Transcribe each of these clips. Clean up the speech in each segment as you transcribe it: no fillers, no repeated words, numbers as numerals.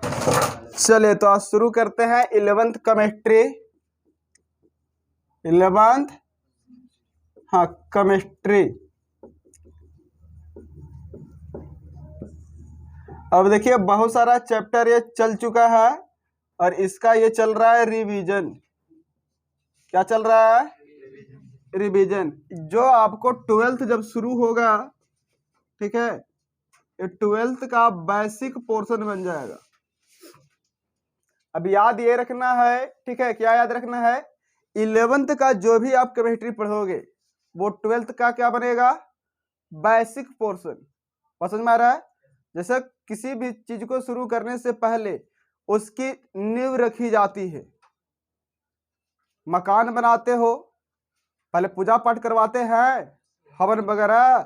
चलिए तो आज शुरू करते हैं 11th केमिस्ट्री। 11th chemistry. अब देखिए बहुत सारा चैप्टर ये चल चुका है और इसका ये चल रहा है रिवीजन। क्या चल रहा है? रिवीजन। जो आपको 12th जब शुरू होगा, ठीक है, ये 12th का बेसिक पोर्शन बन जाएगा। अब याद ये रखना है, ठीक है, क्या याद रखना है? 11th का जो भी आप केमिस्ट्री पढ़ोगे वो 12th का क्या बनेगा? Basic portion. समझ में आ रहा है? जैसे किसी भी चीज को शुरू करने से पहले उसकी नींव रखी जाती है। मकान बनाते हो, पहले पूजा पाठ करवाते हैं, हवन वगैरह।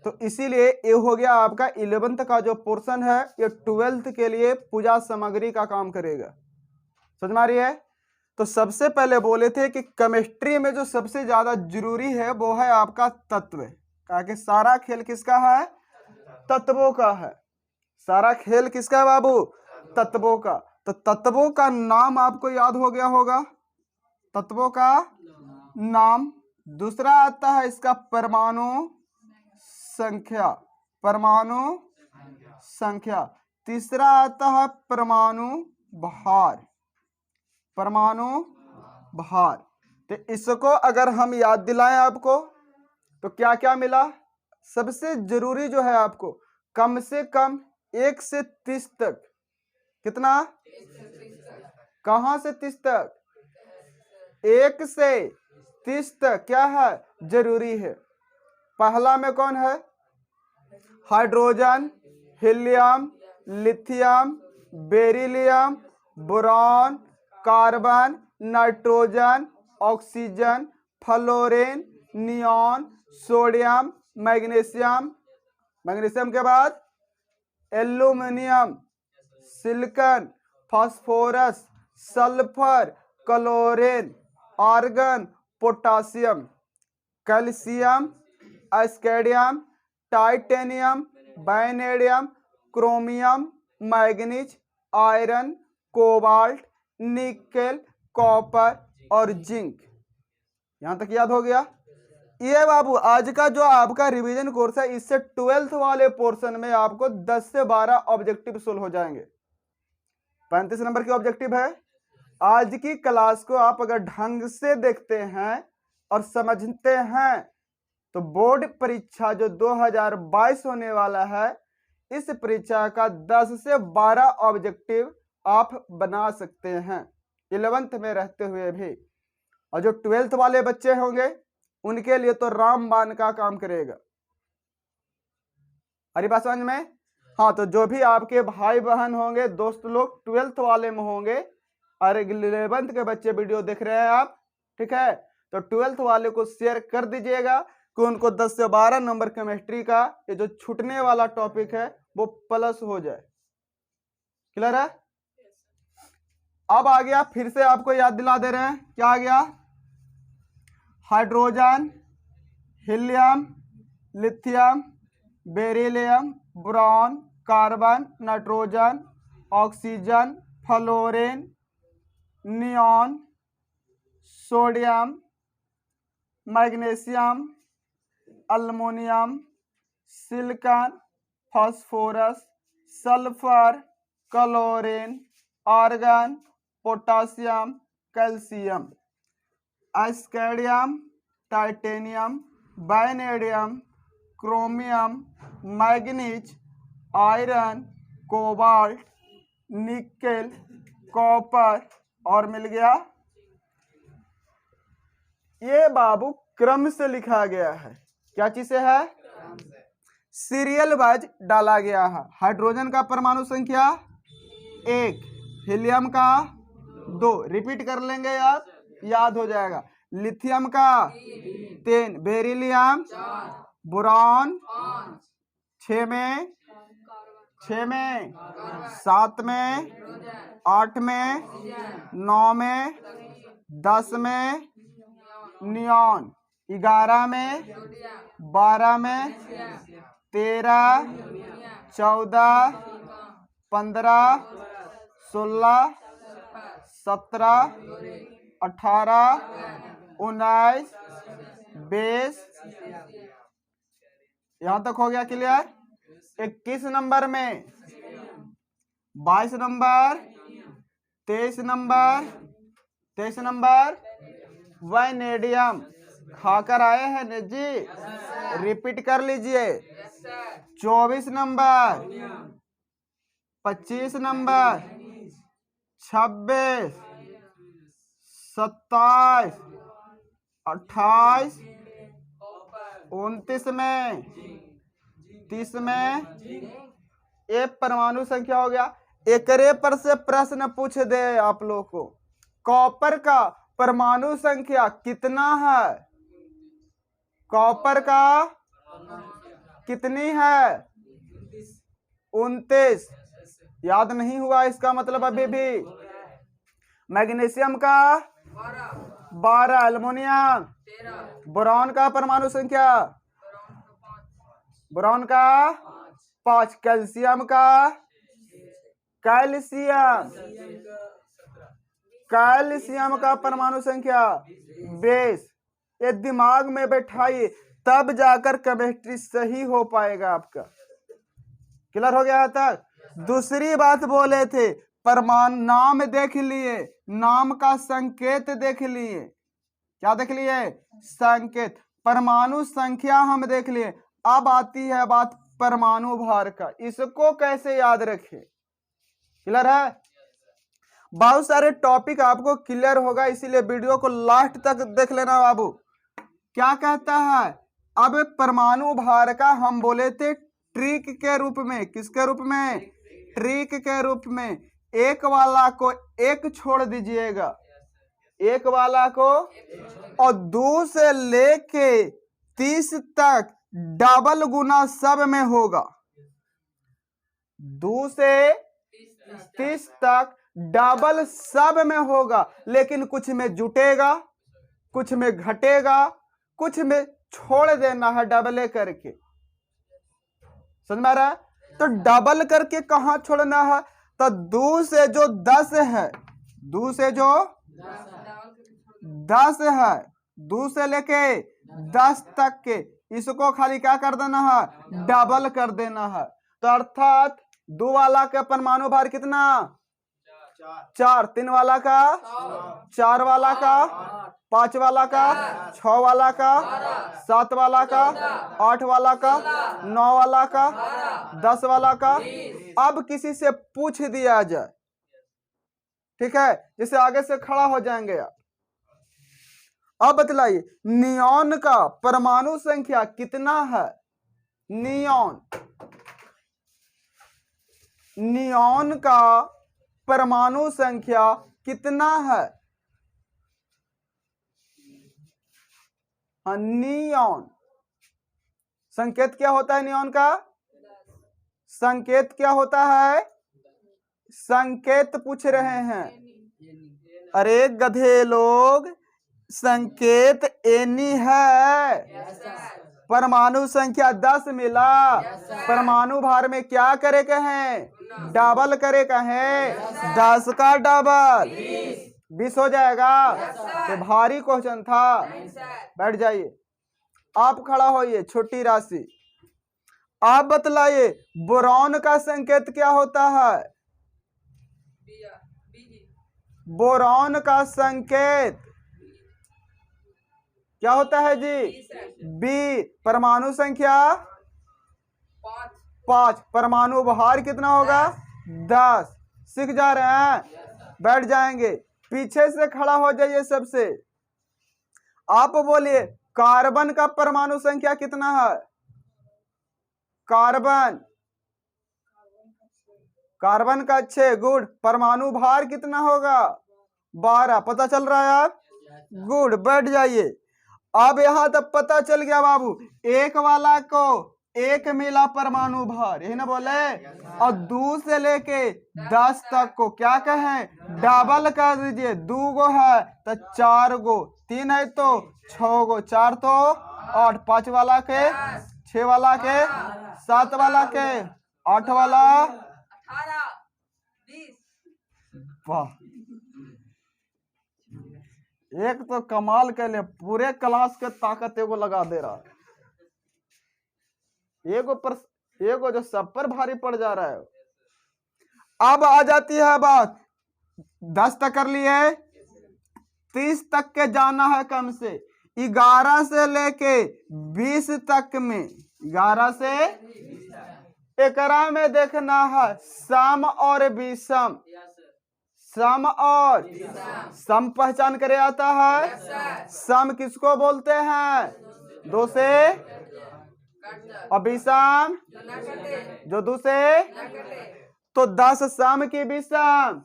तो इसीलिए ये हो गया आपका 11th का जो पोर्शन है, ये 12th के लिए पूजा सामग्री का काम करेगा। समझ में आ रही है? तो सबसे पहले बोले थे कि केमिस्ट्री में जो सबसे ज्यादा जरूरी है वो है आपका तत्व। कहा कि सारा खेल किसका है? तत्वों का है। सारा खेल किसका है बाबू? तत्वों का। तो तत्वों का नाम आपको याद हो गया होगा। तत्वों का नाम। दूसरा आता है इसका परमाणु संख्या। परमाणु संख्या। तीसरा आता है परमाणु भार। परमाणु भार। तो इसको अगर हम याद दिलाएं आपको तो क्या क्या मिला? सबसे जरूरी जो है आपको कम से कम 1 से 30 तक। कितना? कहां से 30 तक? 1 से 30 तक क्या है? जरूरी है। पहला में कौन है? Hydrogen, helium, lithium, beryllium, boron, carbon, nitrogen, oxygen, fluorine, neon, sodium, magnesium. Magnesium के बाद aluminium, silicon, phosphorus, sulphur, chlorine, argon, potassium, calcium, scandium, titanium, vanadium, chromium, manganese, iron, cobalt, nickel, copper और जिंक। यहां तक याद हो गया? ये बाबू आज का जो आपका रिवीजन कोर्स है, इससे 12th वाले पोर्शन में आपको 10 से 12 ऑब्जेक्टिव सोल्व हो जाएंगे। 35 नंबर की ऑब्जेक्टिव है। आज की क्लास को आप अगर ढंग से देखते हैं और समझते हैं तो बोर्ड परीक्षा जो 2022 होने वाला है, इस परीक्षा का 10 से 12 ऑब्जेक्टिव आप बना सकते हैं 11th में रहते हुए भी। और जो 12th वाले बच्चे होंगे उनके लिए तो रामबाण का काम करेगा। अरे बात समझ में? हाँ, तो जो भी आपके भाई बहन होंगे, दोस्त लोग 12th वाले में होंगे और 11th के बच्चे वीडियो देख रहे हैं आप, ठीक है, तो 12th वाले को शेयर कर दीजिएगा कि उनको 10 से 12 नंबर केमिस्ट्री का ये जो छूटने वाला टॉपिक है वो प्लस हो जाए। क्लियर है? अब आ गया, फिर से आपको याद दिला दे रहे हैं, क्या आ गया? Hydrogen, helium, lithium, beryllium, boron, carbon, nitrogen, oxygen, fluorine, neon, sodium, magnesium, aluminium, silicon, phosphorus, sulphur, chlorine, argon, potassium, calcium, scandium, titanium, vanadium, chromium, manganese, iron, cobalt, nickel, copper और मिल गया। ये बाबू क्रम से लिखा गया है। क्या चीज से है? सीरियल वाइज डाला गया है। हाइड्रोजन का परमाणु संख्या 1, हीलियम का 2, रिपीट कर लेंगे आप, याद हो जाएगा। लिथियम का 3, बेरिलियम, बोरॉन 6 में, 7 में, 8 में, 9 में, 10 में, नियॉन 11 में, 12 में, 13, 14, 15, 16, 17, 18, 19, 20, यहां तक हो गया क्लियर। 21 नंबर में, 22 नंबर, 23 नंबर, 23 नंबर वैनेडियम खाकर आए हैं ने जी, रिपीट कर लीजिए। 24 नंबर, 25 नंबर, 26, 27, 28, 29 में, 30 में, ये परमाणु संख्या हो गया। एकरे पर से प्रश्न पूछ दे आप लोग को, कॉपर का परमाणु संख्या कितना है? कॉपर का कितनी है? 29। याद नहीं हुआ इसका मतलब अभी भी। मैग्नीशियम का 12, एल्युमिनियम, बोरॉन का परमाणु संख्या, बोरॉन का 5, कैल्शियम का, कैल्शियम का परमाणु संख्या 20। ये दिमाग में बैठाइए, तब जाकर केमिस्ट्री सही हो पाएगा आपका। क्लियर हो गया तक? दूसरी बात बोले थे, परमाणु नाम देख लिए, नाम का संकेत देख लिए। क्या देख लिए? संकेत। परमाणु संख्या हम देख लिए। अब आती है बात परमाणु भार का, इसको कैसे याद रखें? क्लियर है? बहुत सारे टॉपिक आपको क्लियर होगा, इसीलिए वीडियो को लास्ट तक देख लेना बाबू। क्या कहता है? अब परमाणु भार का हम बोले थे ट्रिक के रूप में। किसके रूप में? ट्रिक के रूप में। एक वाला को एक छोड़ दीजिएगा, एक वाला को, और 2 से लेके 30 तक डबल गुना सब में होगा। 2 से 30 तक डबल सब में होगा, लेकिन कुछ में जुटेगा, कुछ में घटेगा, कुछ में छोड़ देना है डबल करके। समझ में आ रहा है? तो डबल करके कहां छोड़ना है? तो 2 से जो 10 है, 2 से जो 10 है, 2 से लेके 10 तक के, इसको खाली क्या कर देना है? डबल कर देना है। तो अर्थात 2 वाला का परमाणु भार कितना? 4। 3 वाला का, 4 वाला का, 5 वाला का, 6 वाला का, 7 वाला का, 8 वाला का, 9 वाला का, 10 वाला का। अब किसी से पूछ दिया जाए, ठीक है, जिससे आगे से खड़ा हो जाएंगे आप। अब बतलाइए, नियॉन का परमाणु संख्या कितना है? नियॉन का परमाणु संख्या कितना है? हाँ, नियॉन संकेत क्या होता है? नियॉन का संकेत क्या होता है? संकेत पूछ रहे हैं। अरे गधे लोग, संकेत एनी है। परमाणु संख्या 10 मिला, परमाणु भार में क्या करे कहें? डबल करे कहें? 10 का डबल 20 हो जाएगा। तो भारी क्वेश्चन था। बैठ जाइए, आप खड़ा होइए। छोटी राशि आप बतलाइए, बोरॉन का संकेत क्या होता है? बोरॉन का संकेत क्या होता है जी? बी। परमाणु संख्या 5। परमाणु भार कितना होगा? 10। सीख जा रहे हैं? बैठ जाएंगे। पीछे से खड़ा हो जाइए सबसे। आप बोलिए, कार्बन का परमाणु संख्या कितना है? कार्बन का 6। गुड। परमाणु भार कितना होगा? 12। पता चल रहा है आप? गुड। बैठ जाइए। अब यहां तक पता चल गया बाबू, एक वाला को एक मिला परमाणु भार, यही ना बोले? और 2 से लेके 10 तक को क्या कहें? डबल कर दीजिए। 2 गो है तो 4 गो, 3 है तो 6 गो, 4 तो 8, 5 वाला के, 6 वाला के, 7 वाला के, 8 वाला, वाह, एक तो कमाल के लिए पूरे क्लास के ताकत एगो लगा दे रहा है, एगो जो सब पर भारी पड़ जा रहा है। अब आ जाती है बात, 10 तक कर लिए, 30 तक के जाना है कम से। 11 से लेके 20 तक में, 11 से एकरा में देखना है सम और विषम। सम और सम पहचान करे आता है। सम किसको बोलते हैं? 2 से, और विषम जो 2 से, तो 10 सम की विषम।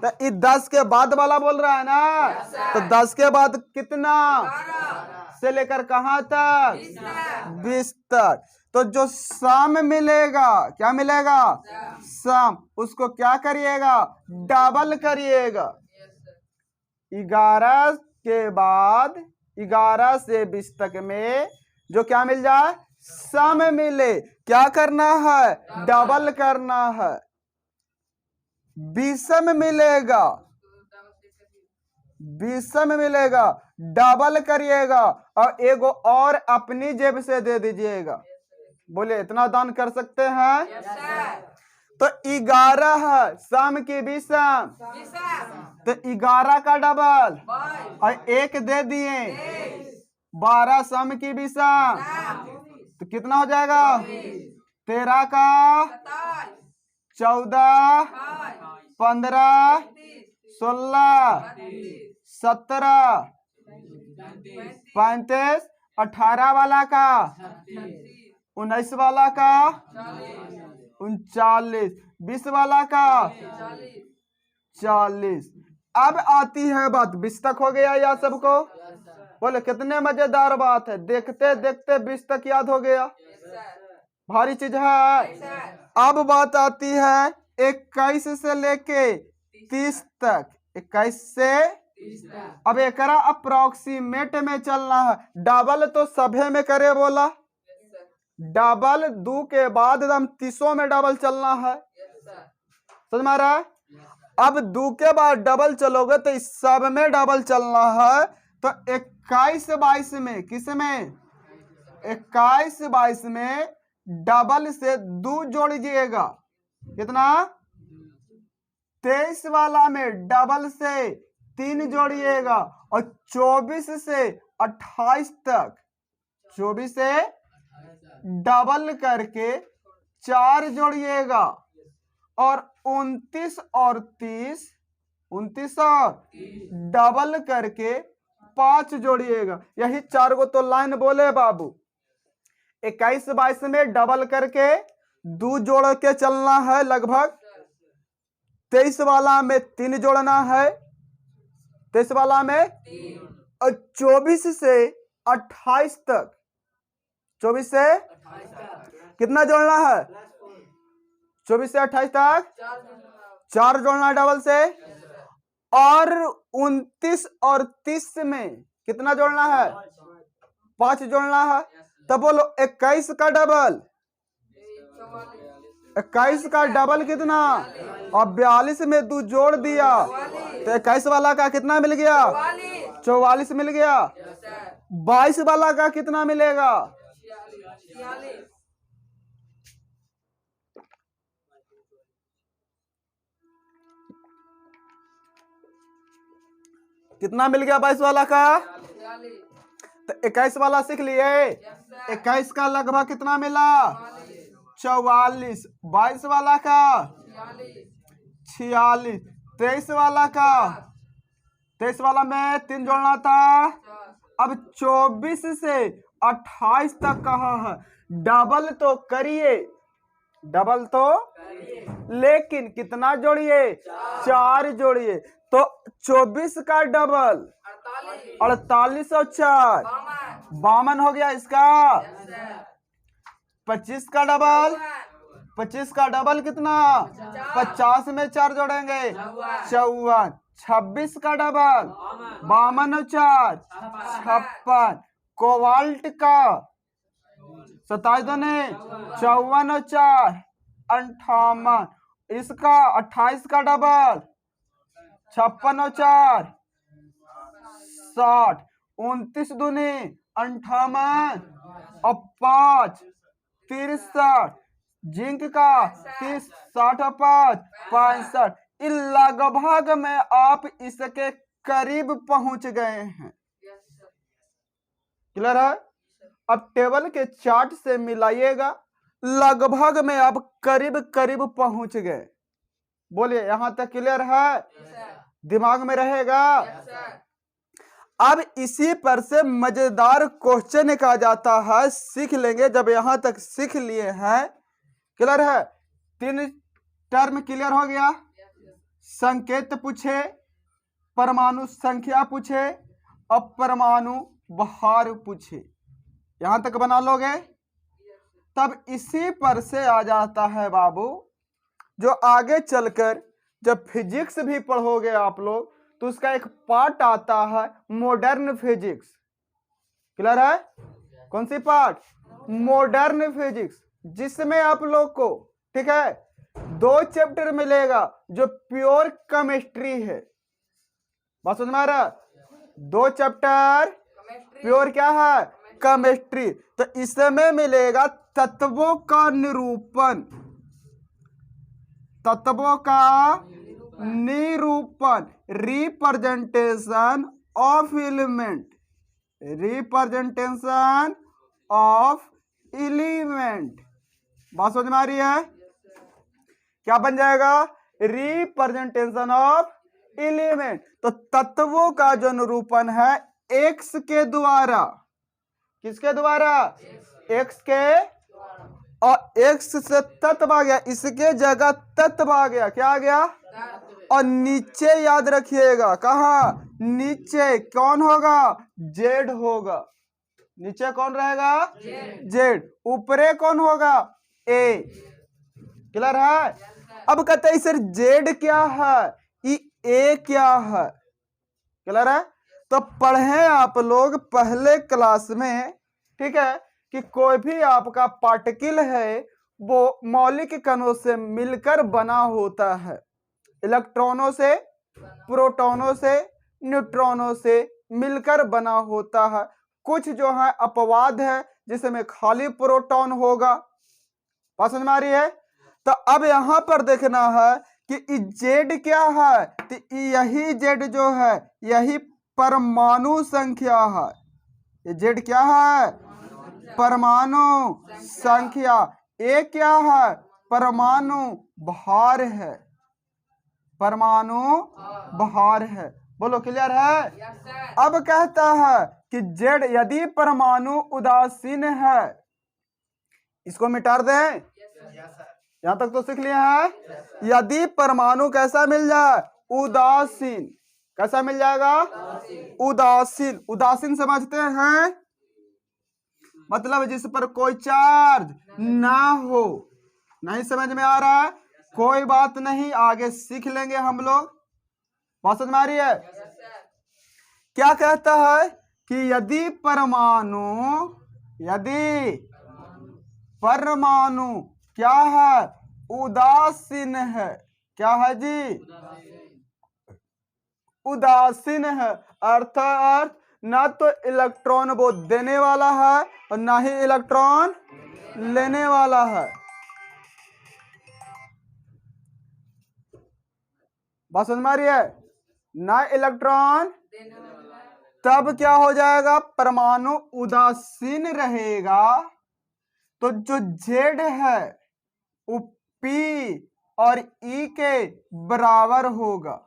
तो इस 10 के बाद वाला बोल रहा है ना, तो 10 के बाद कितना से लेकर कहां तक? 20 तक। तो जो सम मिलेगा, क्या मिलेगा? सम, उसको क्या करिएगा? डबल करिएगा। 11 के बाद 11 से 20 तक में जो क्या मिल जाए? सम मिले, क्या करना है? डबल करना है। विषम मिलेगा, विषम मिलेगा, डबल करिएगा, और एगो और अपनी जेब से दे दीजिएगा। बोले इतना दान कर सकते हैं? तो 11 है सम की विषम, तो 11 का डबल, और 1 दे दिए, 12 सम की विषम, तो कितना हो जाएगा? 13 का 14, 15, 16, 17, 35, 18 वाला का, 19 वाला का, 39, 20 वाला का, 40। अब आती है बात, 20 तक हो गया या सबको? बोले कितने मजेदार बात है, देखते देखते 20 तक याद हो गया, भारी चीज है। अब बात आती है 21 से लेके 30 तक। 21 से, अब एकरा अप्रोक्सीमेट में चलना है। डबल तो सभे में करे बोला, डबल 2 के बाद एकदम 30 में डबल चलना है, समझ में आ रहा है? अब 2 के बाद डबल चलोगे तो इस सब में डबल चलना है। तो 21 22 में, किस में? 21 22 में डबल से 2 जोड़िएगा, कितना? 23 वाला में डबल से 3 जोड़िएगा, और 24 से 28 तक, 24 से डबल करके 4 जोड़िएगा, और 29 और 30, 29 और डबल करके 5 जोड़िएगा। यही 4 को तो लाइन बोले बाबू। 21 22 में डबल करके 2 जोड़ के चलना है लगभग। 23 वाला में 3 जोड़ना है, 23 वाला में, और 24 से 28 तक, 24 से कितना जोड़ना है? 24 से 28 तक 4 जोड़ना है डबल से, और 29 और 30 में कितना जोड़ना है? 5 जोड़ना है। तो बोलो 21 का डबल, 21 का डबल कितना? और 42 में 2 जोड़ दिया, तो 21 वाला का कितना मिल गया? 44 मिल गया। 22 वाला का कितना मिलेगा? कितना मिल गया 22 वाला का? तो 21 वाला सीख लिए। 21 का लगभग कितना मिला? 44। 22 वाला का 46। 23 वाला का, 23 वाला में 3 जोड़ना था। अब 24 से 28 तक कहा है, डबल तो करिए, डबल तो, लेकिन कितना जोड़िए? 4 जोड़िए। तो 24 का डबल 48 और 4 52 हो गया इसका। 25 का डबल, 25 का डबल कितना? 50 में 4 जोड़ेंगे 54। 26 का डबल 52 और 4 56। कोवाल्ट का 27 दूनी 54 और 4 58। इसका 28 का डबल 56 और 4 60, 29 दूनी 58 और 5 63, जिंक का 30, 60 और 5 65। लगभग में आप इसके करीब पहुंच गए हैं। क्लियर है? अब टेबल के चार्ट से मिलाइएगा, लगभग में आप करीब करीब पहुंच गए। बोलिए यहां तक क्लियर है? दिमाग में रहेगा? अब इसी पर से मजेदार क्वेश्चन कहा जाता है, सीख लेंगे जब यहां तक सीख लिए हैं। क्लियर है? 3 टर्म क्लियर हो गया। संकेत पूछे, परमाणु संख्या पूछे, और परमाणु भार पूछे। यहां तक बना लोगे, तब इसी पर से आ जाता है बाबू, जो आगे चलकर जब फिजिक्स भी पढ़ोगे आप लोग, तो उसका एक पार्ट आता है मॉडर्न फिजिक्स। क्लियर है? कौन सी पार्ट? मॉडर्न फिजिक्स, जिसमें आप लोग को, ठीक है, 2 चैप्टर मिलेगा जो प्योर केमिस्ट्री है। बात समझ में आ रहा? 2 चैप्टर प्योर क्या है? केमिस्ट्री। तो इसमें मिलेगा तत्वों का निरूपण, तत्वों का निरूपण, representation of element, representation of element. बात समझ में आ रही है? क्या बन जाएगा? Representation of element. तो तत्वों का जो निरूपण है एक्स के द्वारा, किसके द्वारा? एक्स के, और एक्स से तत्व आ गया, इसके जगह तत्व आ गया। क्या आ गया? और नीचे याद रखिएगा, कहा? नीचे कौन होगा? जेड होगा। नीचे कौन रहेगा? जेड। ऊपरे कौन होगा? ए। क्लियर है? अब कहते हैं सर जेड क्या है, ए क्या है? क्लियर है? तो पढ़े आप लोग पहले क्लास में, ठीक है, कि कोई भी आपका पार्टिकल है वो मौलिक कणों से मिलकर बना होता है। इलेक्ट्रॉनों से, प्रोटॉनों से, न्यूट्रॉनों से मिलकर बना होता है। कुछ जो है अपवाद है, जिसमें खाली प्रोटॉन होगा। बात समझ में आ रही है? तो अब यहां पर देखना है कि जेड क्या है, तो यही जेड जो है यही परमाणु संख्या है। ये जेड क्या है? परमाणु संख्या। ए क्या है? परमाणु भार है, परमाणु भार है। बोलो क्लियर है? अब कहता है कि जेड यदि परमाणु उदासीन है, इसको मिटा दें। यहां तक तो सीख लिए हैं। यदि परमाणु कैसा मिल जाए? उदासीन। कैसा मिल जाएगा? उदासीन। उदासीन समझते हैं, मतलब जिस पर कोई चार्ज ना हो। नहीं समझ में आ रहा है? कोई बात नहीं, आगे सीख लेंगे हम लोग। बात समझ में आ रही है? क्या कहता है कि यदि परमाणु, यदि परमाणु क्या है? उदासीन है। क्या है जी? उदासीन है। अर्थ ना तो इलेक्ट्रॉन वो देने वाला है और ना ही इलेक्ट्रॉन लेने वाला है। बात समझ में आ रही है? ना इलेक्ट्रॉन, तब क्या हो जाएगा? परमाणु उदासीन रहेगा। तो जो जेड है वो पी और ई के बराबर होगा।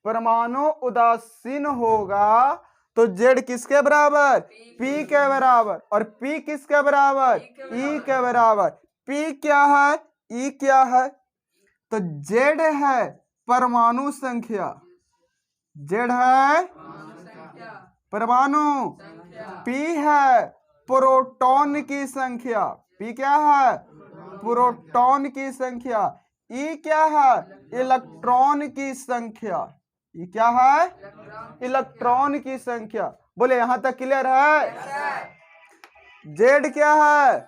परमाणु उदासीन होगा तो जेड किसके बराबर? पी के बराबर। और पी किसके बराबर? ई के बराबर। पी क्या है? ई क्या है? तो जेड है परमाणु संख्या, जेड है परमाणु, पी है प्रोटॉन की संख्या। पी क्या है? प्रोटॉन की संख्या। ई क्या है? इलेक्ट्रॉन की संख्या। ई क्या है? इलेक्ट्रॉन की संख्या। बोले यहां तक क्लियर है? जेड क्या है?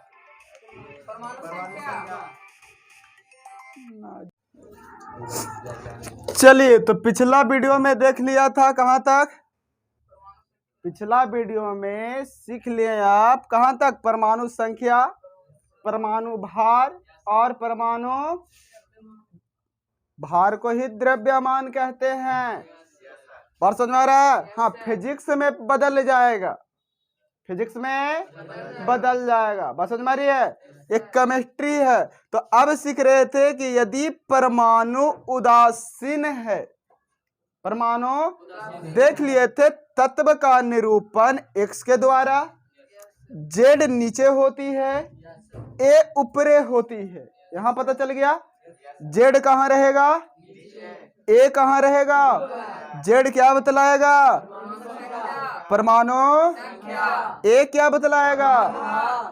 परमाणु संख्या। चलिए, तो पिछला वीडियो में देख लिया था कहाँ तक? पिछला वीडियो में सीख लिए आप कहाँ तक? परमाणु संख्या, परमाणु भार और परमाणु भार को ही द्रव्यमान कहते हैं। बात समझ में आ रहा है? हाँ, फिजिक्स में बदल जाएगा, फिजिक्स में बदल जाएगा। बात समझ में आ रही है? एक केमिस्ट्री है। तो अब सीख रहे थे कि यदि परमाणु उदासीन है, परमाणु देख लिए थे, तत्व का निरूपण x के द्वारा, z नीचे होती है, a ऊपरे होती है। यहां पता चल गया z कहां रहेगा, a कहां रहेगा। z क्या बतलाएगा? परमाणु। ए क्या बतलाएगा?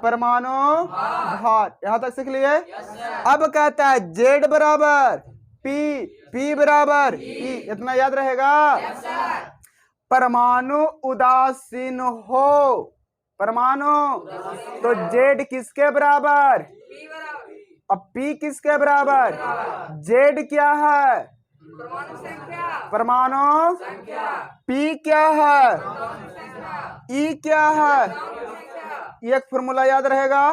परमाणु भार। यहां तक सीख लिए। अब कहता है जेड बराबर पी, पी बराबर ई, इतना याद रहेगा। परमाणु उदासीन हो, परमाणु, तो जेड किसके बराबर? अब पी किसके बराबर? जेड क्या है? परमाणु। पी क्या है? ई क्या है? एक फॉर्मूला याद रहेगा,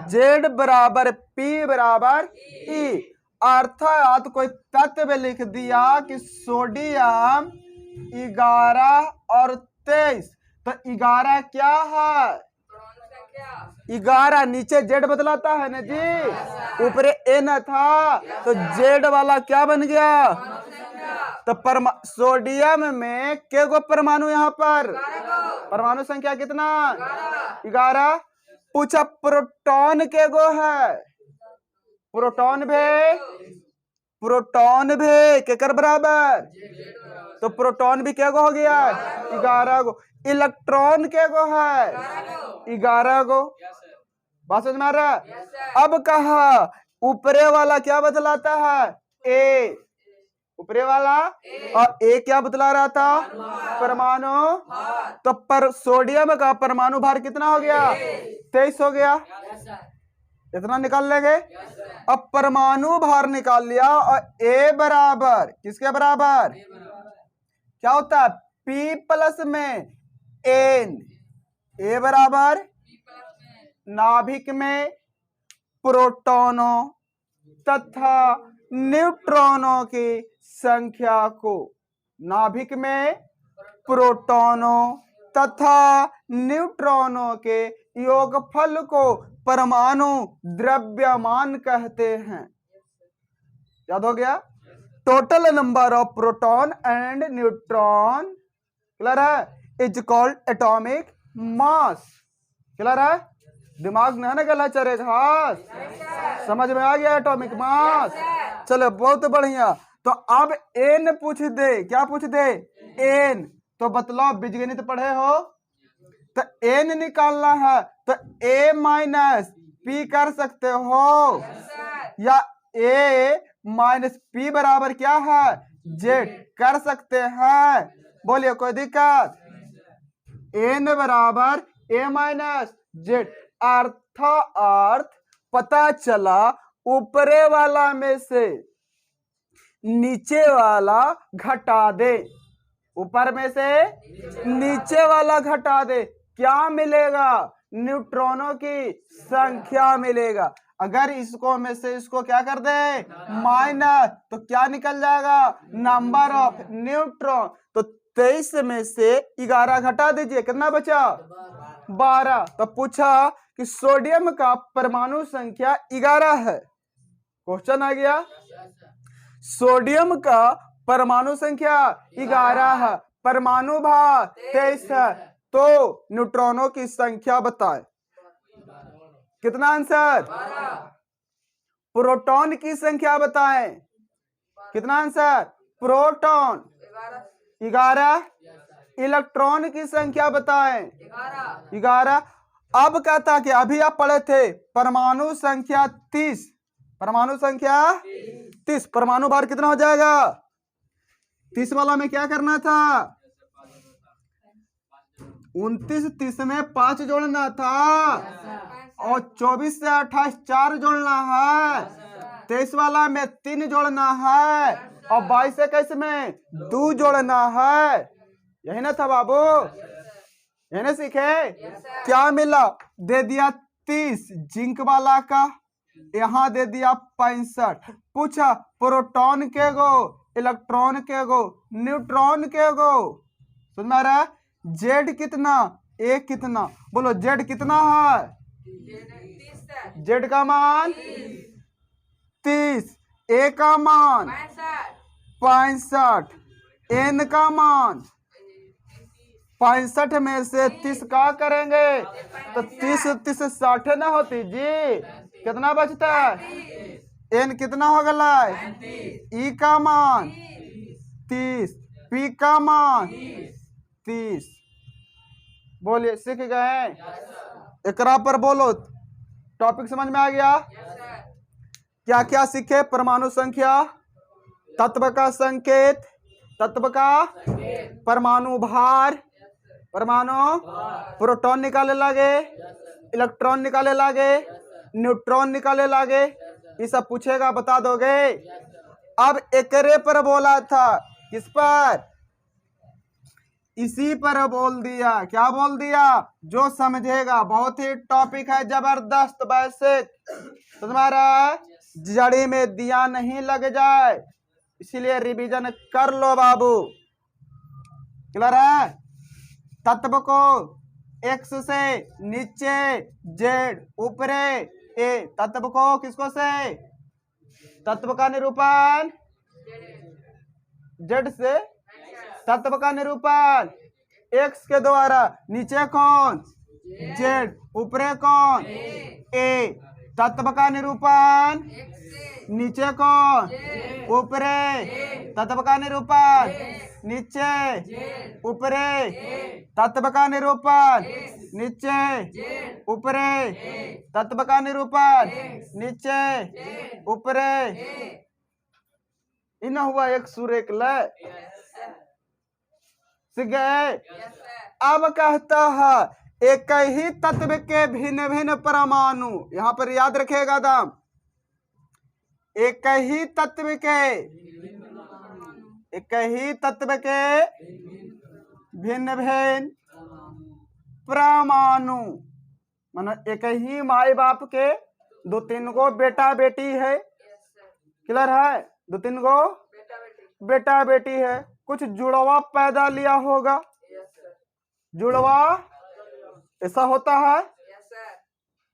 जेड बराबर पी बराबर ई। अर्थात कोई तत्व लिख दिया कि सोडियम 11 और 23, तो 11 क्या है? 11 नीचे जेड बदलाता है ना जी, ऊपर एन था, तो जेड वाला क्या बन गया? तो सोडियम में के गो परमाणु यहाँ पर? परमाणु संख्या कितना? 11। पूछा प्रोटॉन के गो है? प्रोटॉन भी केकर बराबर? तो प्रोटॉन भी क्या गो हो गया? 11 गो। इलेक्ट्रॉन के गो है? 11 गो। बात समझ में आ रहा है? अब कहा ऊपरे वाला क्या बतलाता है? ए, ऊपरे वाला, और ए क्या बतला रहा था? परमाणु। तो पर सोडियम का परमाणु भार कितना हो गया? 23 हो गया। इतना निकाल लेंगे। अब परमाणु भार निकाल लिया, और ए बराबर किसके बराबर? क्या होता है? पी प्लस में एन। ए बराबर नाभिक में प्रोटॉनों तथा न्यूट्रॉनों की संख्या को, नाभिक में प्रोटॉनों तथा न्यूट्रॉनों के योगफल को परमाणु द्रव्यमान कहते हैं। याद हो गया? Total number of proton and neutron, clear है, is called atomic mass. Clear है? दिमाग में है ना गला चरे घास, समझ में आ गया एटॉमिक मास? चलो बहुत बढ़िया। तो अब एन पूछ दे, क्या पूछ दे? एन। तो बतलाओ, बीजगणित पढ़े हो, तो एन निकालना है, तो ए माइनस पी कर सकते हो, या ए माइनस पी बराबर क्या है? जेड कर सकते हैं। बोलिए कोई दिक्कत? एन बराबर ए माइनस जेड। अर्थ पता चला ऊपरे वाला में से नीचे वाला घटा दे, ऊपर में से नीचे वाला घटा दे, क्या मिलेगा? न्यूट्रॉनों की संख्या मिलेगा। अगर इसको में से इसको क्या कर दे? माइनस, तो क्या निकल जाएगा? Number of neutron. तो 23 में से 11 घटा दीजिए, कितना बचा? 12। तो पूछा कि सोडियम का परमाणु संख्या 11 है। क्वेश्चन आ गया, सोडियम का परमाणु संख्या 11 है, परमाणु भार 23 है, तो न्यूट्रॉनों की संख्या बताए। कितना आंसर? प्रोटॉन की संख्या बताएं। कितना आंसर? प्रोटॉन 11। इलेक्ट्रॉन की संख्या बताएं। 11। अब कहता कि अभी आप पढ़े थे परमाणु संख्या 30, परमाणु संख्या 30, परमाणु भार कितना हो जाएगा? 30 वाला में क्या करना था? 29 30 में 5 जोड़ना था, और 24 से 28 4 जोड़ना है, 23 वाला में 3 जोड़ना है और 22-21 में 2 जोड़ना है। यही ना था बाबू, यही ना सीखे। क्या मिला? दे दिया 30 जिंक वाला का, यहाँ दे दिया 65। पूछा प्रोटॉन के गो, इलेक्ट्रॉन के गो, न्यूट्रॉन के गो। समझ में आ रहा है? जेड कितना, ए कितना, बोलो जेड कितना है? जेड का मान 30, ए का मान 65, एन का मान 65 में से 30 का करेंगे तो 30 30 60 ना होती जी। कितना बचता है? एन कितना हो गया? ई का मान 30, पी का मान 30। बोलिए सीख गए? एकरा पर बोलो, टॉपिक समझ में आ गया? क्या क्या सीखे? परमाणु संख्या, तत्व का संकेत, तत्व का परमाणु भार, परमाणु प्रोटॉन निकाले लागे, इलेक्ट्रॉन निकाले लागे, न्यूट्रॉन निकाले लागे। ये सब पूछेगा, बता दोगे? अब एकरे पर बोला था, किस पर? इसी पर बोल दिया। क्या बोल दिया? जो समझेगा, बहुत ही टॉपिक है जबरदस्त, बेसिक। तुम्हारा जड़ी में दिया नहीं लग जाए, इसीलिए रिवीजन कर लो बाबू। क्लियर है? तत्व को एक्स से नीचे, जेड ऊपरे, ए। तत्व को किसको से? तत्व का निरूपण जेड से, तत्व का निरूपण एक्स के द्वारा। नीचे कौन? जेड, ऊपरे कौन? ए। तत्व का निरूपण नीचे कौन? ऊपरे। तत्व का निरूपण नीचे, ऊपरे। तत्व का निरूपण नीचे, ऊपरे। तत्व का निरूपण नीचे, ऊपरे। इन हुआ एक सुर एक लय। सीख गए? अब कहता है एक ही तत्व के भिन्न भिन्न परमाणु, यहां पर याद रखेगा दाम। एक ही तत्व के, एक ही तत्व के भिन्न भिन्न परमाणु, मानो एक ही माई बाप के 2-3 गो बेटा बेटी है। क्लियर है? 2-3 गो बेटा बेटी है। कुछ जुड़वा पैदा लिया होगा, जुड़वा ऐसा होता है।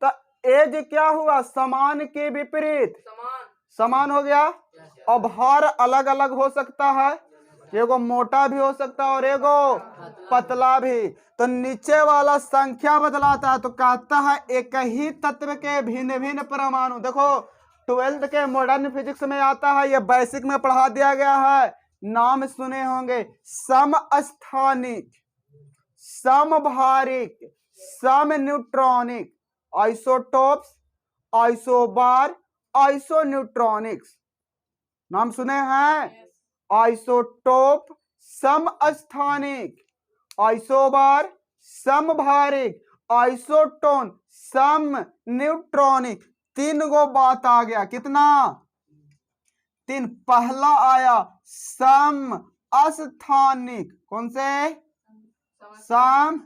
तो एज क्या हुआ? समान के विपरीत समान हो गया। और भार अलग अलग हो सकता है, एगो मोटा भी हो सकता है और एगो पतला भी। तो नीचे वाला संख्या बदलाता है, तो कहता है एक ही तत्व के भिन्न भिन्न परमाणु। देखो 12th के मॉडर्न फिजिक्स में आता है, ये बेसिक में पढ़ा दिया गया है। नाम सुने होंगे, समस्थानिक, समभारिक, सम न्यूट्रॉनिक, आइसोटोप्स, आइसोबार, आइसोन्यूट्रॉनिक्स। नाम सुने हैं? आइसोटोप समस्थानिक, आइसोबार समभारिक, आइसोटोन सम न्यूट्रॉनिक। 3 गो बात आ गया। कितना? 3। पहला आया सम अस्थानिक, कौन से? सम।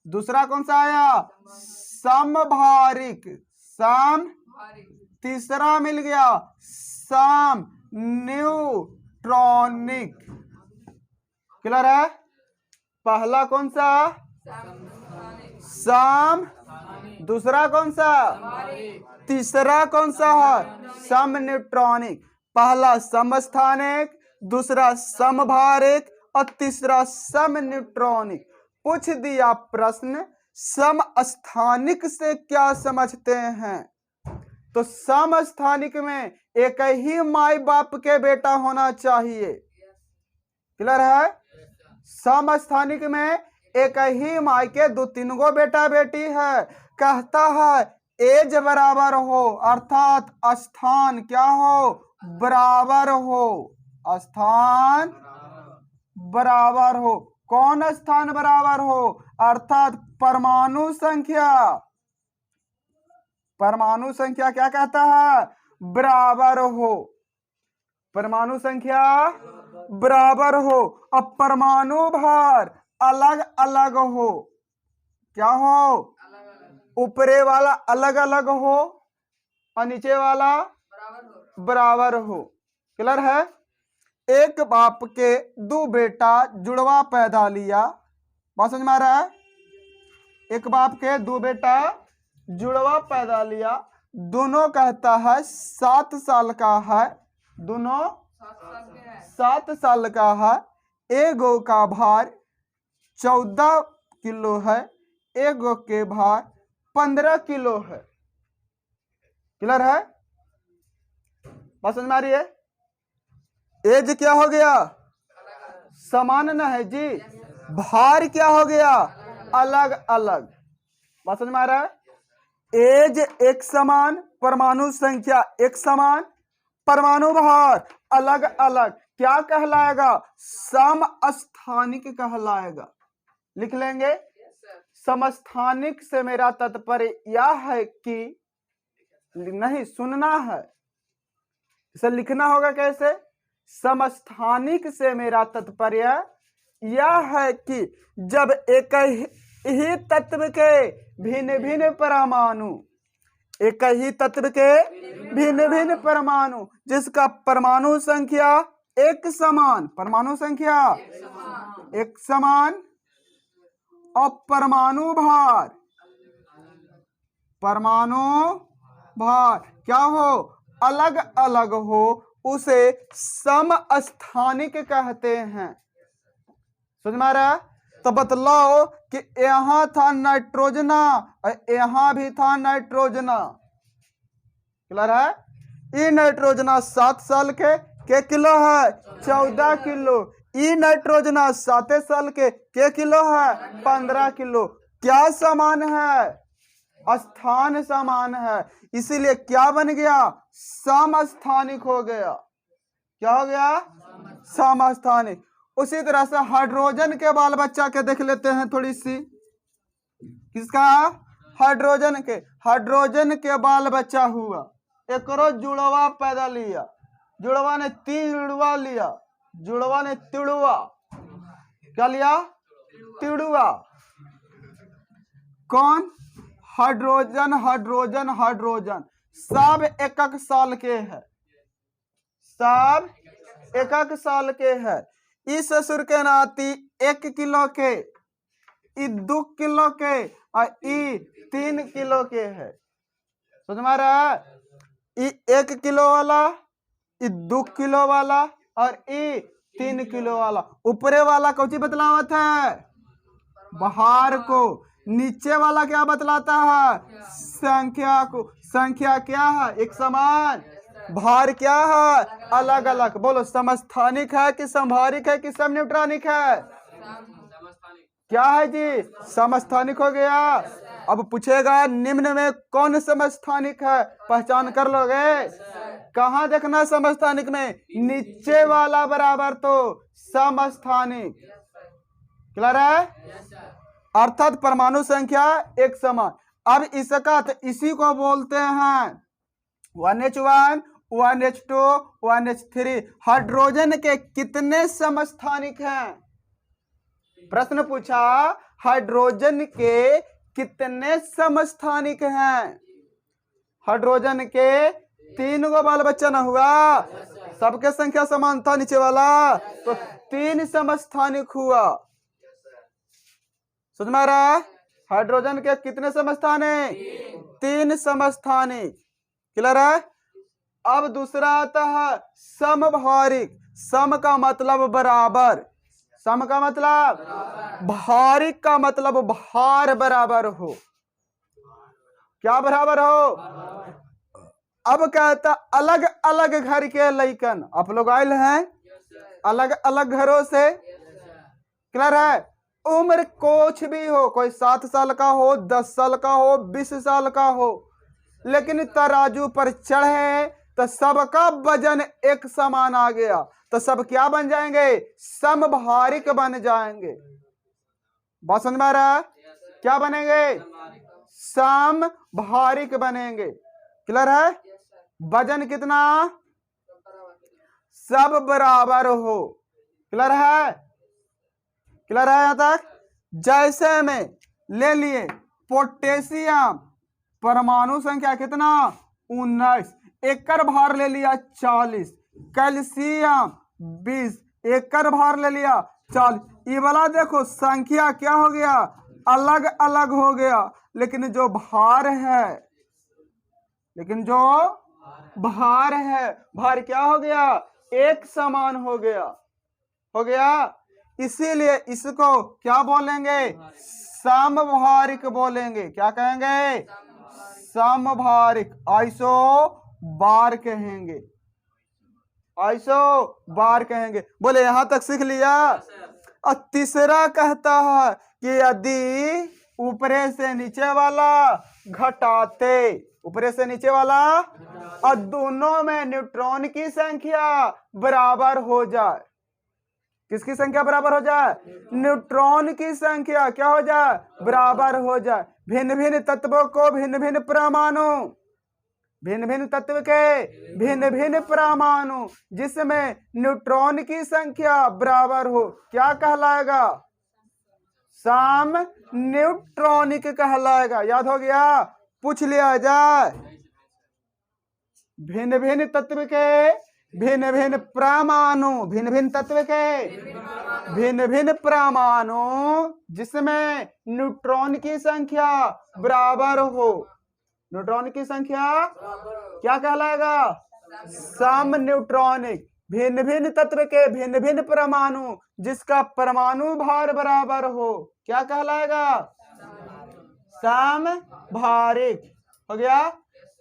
दूसरा कौन सा आया? समभारिक, सम। तीसरा मिल गया सम न्यूट्रॉनिक। क्लियर है? पहला कौन सा? सम। दूसरा कौन सा? तीसरा कौन सा है? सम न्यूट्रॉनिक। पहला समस्थानिक, दूसरा समभारिक और तीसरा सम न्यूट्रॉनिक। पूछ दिया प्रश्न, समस्थानिक से क्या समझते हैं? तो समस्थानिक में एक ही माई बाप के बेटा होना चाहिए। क्लियर है? समस्थानिक में एक ही माई के 2-3 गो बेटा बेटी है। कहता है एज बराबर हो, अर्थात स्थान क्या हो? बराबर हो। स्थान बराबर हो। कौन स्थान बराबर हो? अर्थात परमाणु संख्या। परमाणु संख्या क्या कहता है? बराबर हो, परमाणु संख्या बराबर हो। अब परमाणु भार अलग अलग हो, क्या हो, ऊपरे वाला अलग अलग हो और नीचे वाला बराबर हो। क्लियर है? एक बाप के दो बेटा जुड़वा पैदा लिया, बात समझ में आ रहा है? एक बाप के दो बेटा जुड़वा पैदा लिया, दोनों कहता है 7 साल का है, दोनों 7 साल का है। एगो का भार 14 किलो है, एगो के भार 15 किलो है। क्लियर है? बात समझ में आ रही है? एज क्या हो गया, समान न है जी, भार क्या हो गया, अलग अलग। बात समझ में आ रहा है? एज एक समान, परमाणु संख्या एक समान, परमाणु भार अलग अलग, क्या कहलाएगा, समस्थानिक कहलाएगा। लिख लेंगे। समस्थानिक से मेरा तात्पर्य यह है कि, नहीं सुनना है, इसे लिखना होगा कैसे, समस्थानिक से मेरा तात्पर्य यह है कि जब एक ही तत्व के भिन्न भिन्न परमाणु, एक ही तत्व के भिन्न भिन्न परमाणु जिसका परमाणु संख्या एक समान, परमाणु संख्या एक समान और परमाणु भार, परमाणु भार क्या हो, अलग अलग हो, उसे समस्थानिक कहते हैं। समझ में आ रहा है? तो बतलाओ कि यहां था नाइट्रोजना और यहां भी था नाइट्रोजना। क्लियर है? ई नाइट्रोजना 7 साल के किलो है, 14 किलो। ई नाइट्रोजना 7 साल के किलो है, 15 किलो। क्या समान है, स्थान समान है, इसीलिए क्या बन गया, समस्थानिक हो गया। क्या हो गया, समस्थानिक। उसी तरह से हाइड्रोजन के बाल बच्चा के देख लेते हैं थोड़ी सी। किसका, हाइड्रोजन के। हाइड्रोजन के बाल बच्चा हुआ, एक जुड़वा पैदा लिया, जुड़वा ने तिड़वा लिया, जुड़वा ने तिड़वा क्या लिया, तिड़वा। कौन, हाइड्रोजन हाइड्रोजन हाइड्रोजन सब एक साल के है, सब एक साल के है। इस ससुर के नाती 1 किलो के, ई 2 किलो के और ई 3 किलो के है। समझ में आ रहा है? ई 1 किलो वाला, ई 2 किलो वाला और ई 3 किलो वाला। ऊपरे वाला कौची बतलावत है, भार को, नीचे वाला क्या बतलाता है, संख्या को। संख्या क्या है, एक समान, भार क्या है, अलग अलग। बोलो समस्थानिक है कि संभारिक है कि सम न्यूट्रॉनिक है, क्या है जी, समस्थानिक हो गया। अब पूछेगा निम्न में कौन समस्थानिक है, पहचान कर लोगे। कहां देखना समस्थानिक में, नीचे वाला बराबर तो समस्थानिक। क्लियर है? अर्थात परमाणु संख्या एक समान। अब इसका तो इसी को बोलते हैं 1H1 1H2 1H3। हाइड्रोजन के कितने समस्थानिक हैं, प्रश्न पूछा, हाइड्रोजन के कितने समस्थानिक हैं। हाइड्रोजन के 3 गो बाल बच्चा न हुआ, सबके संख्या समान था नीचे वाला, तो 3 समस्थानिक हुआ। समझ में आ रहा है? हाइड्रोजन के कितने समस्थानिक, 3 समस्थानिक। क्लियर है? अब दूसरा आता है समभारिक। सम का मतलब बराबर, सम का मतलब, भारिक का मतलब भार बराबर हो। क्या बराबर हो? अब कहता अलग अलग घर के लइकन, आप लोग आयल हैं अलग अलग घरों से। क्लियर है? उम्र कुछ भी हो, कोई 7 साल का हो, 10 साल का हो, 20 साल का हो, लेकिन तराजू पर चढ़े तो सबका वजन एक समान आ गया, तो सब क्या बन जाएंगे, समभारिक बन जाएंगे। बात समझ में आ रहा है? क्या बनेंगे, समभारिक बनेंगे। क्लियर है? वजन कितना, सब बराबर हो। क्लियर है, क्लियर है यहां तक। जैसे में ले लिए पोटेशियम, परमाणु संख्या कितना 19, एकर भार ले लिया 40, कैल्शियम 20, एकर भार ले लिया 40। ये वाला देखो संख्या क्या हो गया, अलग अलग हो गया, लेकिन जो भार है, लेकिन जो भार है, भार क्या हो गया, एक समान हो गया, हो गया। इसीलिए इसको क्या बोलेंगे, समभारिक बोलेंगे। क्या कहेंगे, समभारिक, आइसो बार कहेंगे, आइसो बार कहेंगे। बोले यहां तक सीख लिया। और तीसरा कहता है कि यदि ऊपरे से नीचे वाला घटाते, ऊपरे से नीचे वाला, और दोनों में न्यूट्रॉन की संख्या बराबर हो जाए, किसकी संख्या बराबर हो जाए, न्यूट्रॉन की संख्या क्या हो जाए, बराबर हो जाए। भिन्न भिन्न तत्वों को भिन्न भिन्न परमाणु, भिन्न भिन्न तत्व के भिन्न भिन्न परमाणु जिसमें न्यूट्रॉन की संख्या बराबर हो, क्या कहलाएगा, सम न्यूट्रॉनिक कहलाएगा। याद हो गया, पूछ लिया जाए। भिन्न भिन्न तत्व के भिन्न भिन्न परमाणु, भिन्न भिन्न तत्व के भिन्न भिन्न परमाणु जिसमें न्यूट्रॉन की संख्या बराबर हो, न्यूट्रॉन की संख्या क्या कहलाएगा, सम न्यूट्रॉनिक। भिन्न भिन्न तत्व के भिन्न भिन्न परमाणु जिसका परमाणु भार बराबर हो, क्या कहलाएगा, समभारिक। हो गया।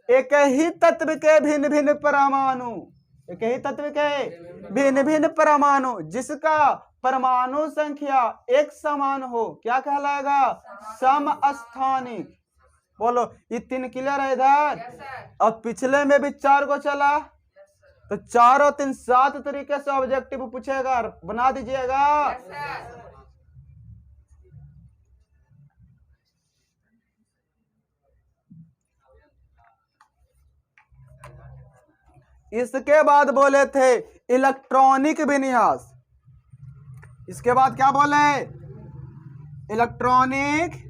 एक ही तत्व के भिन्न भिन्न परमाणु, एक ही तत्व के भिन्न भिन्न परमाणु जिसका परमाणु संख्या एक समान हो, क्या कहलाएगा, समस्थानिक। बोलो, ये 3 क्लियर है इधर। अब पिछले में भी 4 को चला, तो 4 और 3 7 तरीके से ऑब्जेक्टिव पूछेगा, बना दीजिएगा। इसके बाद बोले थे इलेक्ट्रॉनिक विन्यास। इसके बाद क्या बोले, इलेक्ट्रॉनिक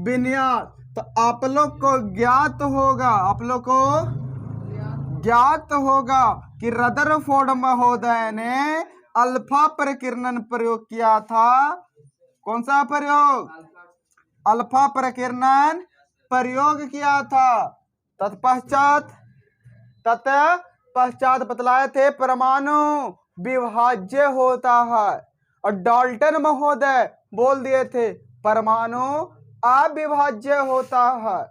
विन्यास। तो आप लोग को ज्ञात होगा, आप लोग को ज्ञात होगा कि रदरफोर्ड महोदय ने अल्फा प्रकीर्णन प्रयोग किया था। कौन सा प्रयोग, अल्फा प्रकीर्णन प्रयोग किया था। तत्पश्चात बतलाए थे परमाणु विभाज्य होता है, और डाल्टन महोदय बोल दिए थे परमाणु अविभाज्य होता है।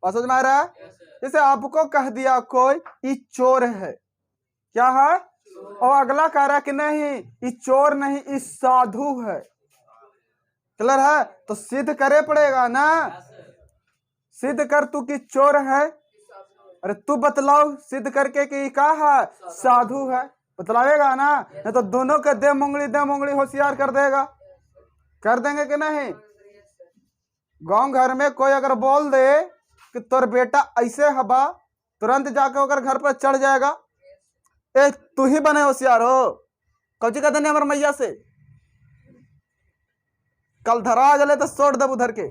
समझ में आ रहा है। जैसे आपको कह दिया कोई ये चोर है, क्या है, और अगला कह रहा कि नहीं ये चोर नहीं, ये साधु है। क्लियर है, तो सिद्ध करे पड़ेगा ना, सिद्ध कर तू कि चोर है। अरे तू बतलाओ सिद्ध करके कि क्या है, साधु है, बतलावेगा ना, नहीं तो दोनों के दे मुंगली होशियार कर देगा। कर देंगे कि नहीं। गांव घर में कोई अगर बोल दे कि तोर बेटा ऐसे हवा, तुरंत जाके होकर घर पर चढ़ जाएगा, ए तू ही बने होशियार हो। कौची कहते हैं हमारे मैया से, कल धरा गले तो सोट दब उधर के,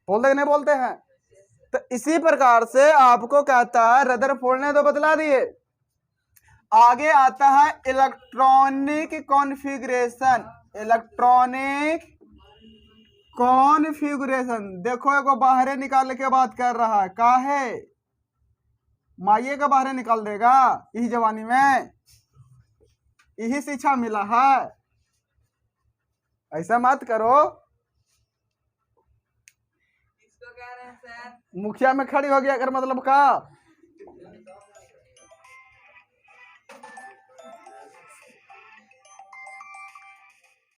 बोलते कि नहीं बोलते हैं। तो इसी प्रकार से आपको कहता है रदरफोर्ड ने तो बतला दिए। आगे आता है इलेक्ट्रॉनिक कॉन्फ़िगरेशन। इलेक्ट्रॉनिक कॉन्फ़िगरेशन, देखो एगो बाहरे निकालने के बात कर रहा है, का है माइये का बाहरे निकाल देगा। यही जवानी में यही शिक्षा मिला है, ऐसा मत करो। मुखिया में खड़ी हो गया अगर मतलब का